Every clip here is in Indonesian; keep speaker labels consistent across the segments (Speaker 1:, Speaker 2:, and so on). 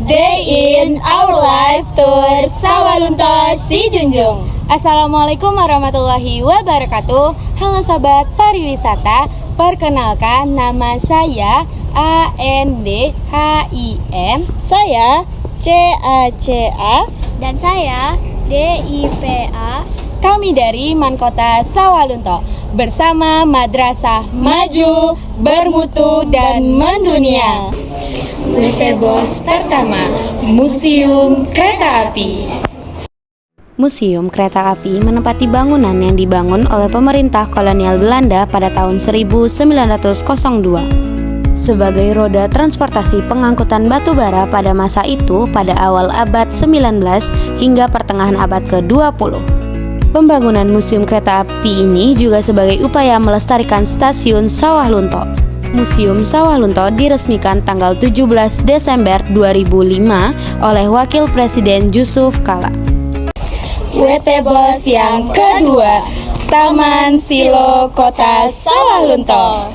Speaker 1: A day in our life tour Sawalunto Si Junjung.
Speaker 2: Assalamualaikum warahmatullahi wabarakatuh. Halo sahabat pariwisata, perkenalkan nama saya ANDHIN.
Speaker 1: Saya CACA.
Speaker 3: Dan saya DIPA.
Speaker 2: Kami dari Mankota Sawalunto bersama Madrasah Maju, Bermutu, dan Mendunia. WT Bos pertama, Museum Kereta Api.
Speaker 4: Museum Kereta Api menempati bangunan yang dibangun oleh pemerintah kolonial Belanda pada tahun 1902 sebagai roda transportasi pengangkutan batu bara pada masa itu pada awal abad 19 hingga pertengahan abad ke-20. Pembangunan Museum Kereta Api ini juga sebagai upaya melestarikan Stasiun Sawah Lunto. Museum Sawah Lunto diresmikan tanggal 17 Desember 2005 oleh Wakil Presiden Yusuf Kala.
Speaker 1: WT Bos yang kedua, Taman Silo Kota Sawah Lunto.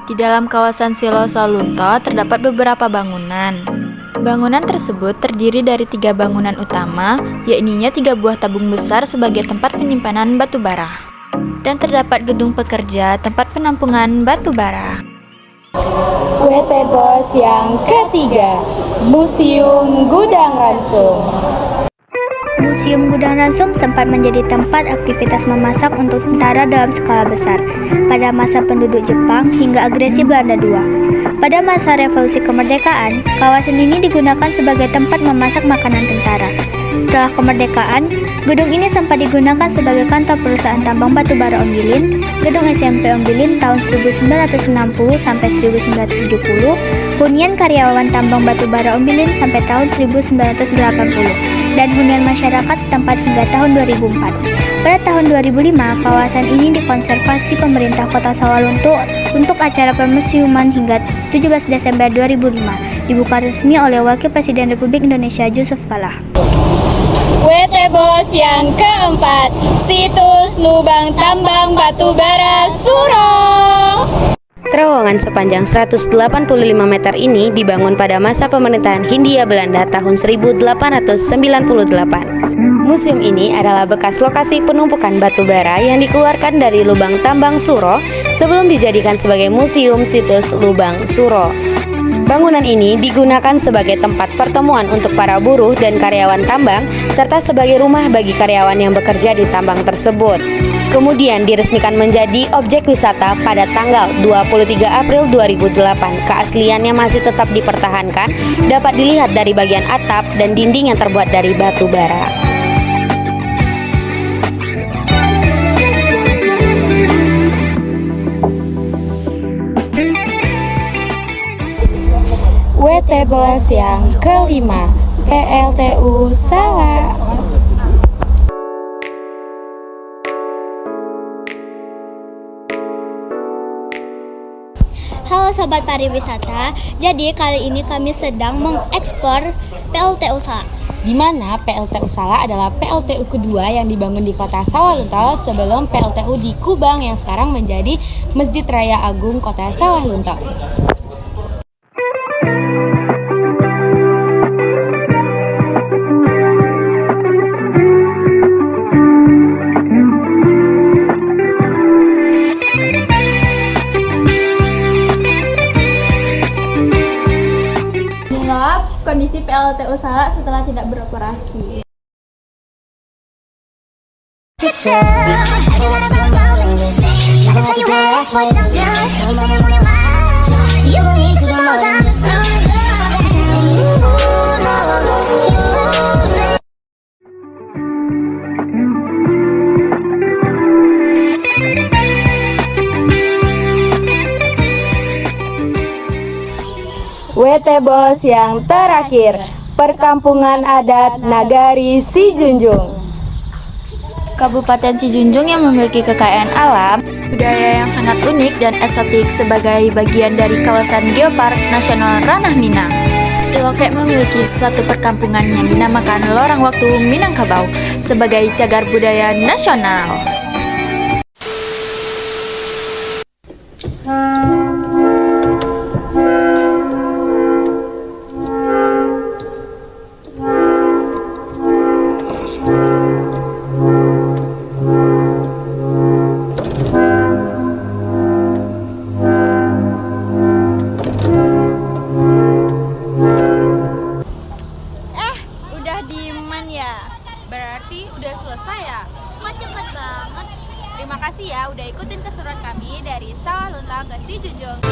Speaker 5: Di dalam kawasan Silo Sawah Lunto terdapat beberapa bangunan. Bangunan tersebut terdiri dari 3 bangunan utama, yakni 3 buah tabung besar sebagai tempat penyimpanan batu bara. Dan terdapat gedung pekerja tempat penampungan batu bara.
Speaker 1: WT Bos yang ketiga, Museum Gudang Ransum.
Speaker 3: Museum Gudang Ransum sempat menjadi tempat aktivitas memasak untuk tentara dalam skala besar pada masa penduduk Jepang hingga agresi Belanda II. Pada masa revolusi kemerdekaan, kawasan ini digunakan sebagai tempat memasak makanan tentara. Setelah kemerdekaan, gedung ini sempat digunakan sebagai kantor perusahaan tambang batu bara Ombilin, gedung SMP Ombilin tahun 1960 sampai 1970, hunian karyawan tambang batu bara Ombilin sampai tahun 1980, dan hunian masyarakat setempat hingga tahun 2004. Pada tahun 2005, kawasan ini dikonservasi pemerintah Kota Sawalunto untuk acara permusiuman hingga 17 Desember 2005, dibuka resmi oleh Wakil Presiden Republik Indonesia Yusuf Kala.
Speaker 1: WT Bos yang keempat, Situs Lubang Tambang Batu Bara Suro.
Speaker 4: Terowongan sepanjang 185 meter ini dibangun pada masa pemerintahan Hindia Belanda tahun 1898. Museum ini adalah bekas lokasi penumpukan batu bara yang dikeluarkan dari lubang tambang Suro sebelum dijadikan sebagai museum situs lubang Suro. Bangunan ini digunakan sebagai tempat pertemuan untuk para buruh dan karyawan tambang serta sebagai rumah bagi karyawan yang bekerja di tambang tersebut. Kemudian diresmikan menjadi objek wisata pada tanggal 23 April 2008. Keasliannya masih tetap dipertahankan, dapat dilihat dari bagian atap dan dinding yang terbuat dari batu bara.
Speaker 1: WT Bos yang kelima, PLTU Salak.
Speaker 3: Halo Sobat Pariwisata, jadi kali ini kami sedang mengeksplor PLTU Salak.
Speaker 2: Di mana PLTU Salak adalah PLTU kedua yang dibangun di Kota Sawalunto sebelum PLTU di Kubang yang sekarang menjadi Masjid Raya Agung Kota Sawalunto.
Speaker 6: Kondisi PLTU Salak setelah tidak beroperasi.
Speaker 1: WT Bos yang terakhir, Perkampungan Adat Nagari Si Junjung.
Speaker 5: Kabupaten Si Junjung yang memiliki kekayaan alam, budaya yang sangat unik dan eksotik sebagai bagian dari kawasan Geopark Nasional Ranah Minang. Siloke memiliki suatu perkampungan yang dinamakan Lorong Waktu Minangkabau sebagai cagar budaya nasional.
Speaker 6: Udah dieman ya?
Speaker 2: Berarti udah selesai ya?
Speaker 3: Kok cepet banget?
Speaker 2: Terima kasih ya udah ikutin keseruan kami dari Sawalunta ke Si Junjung.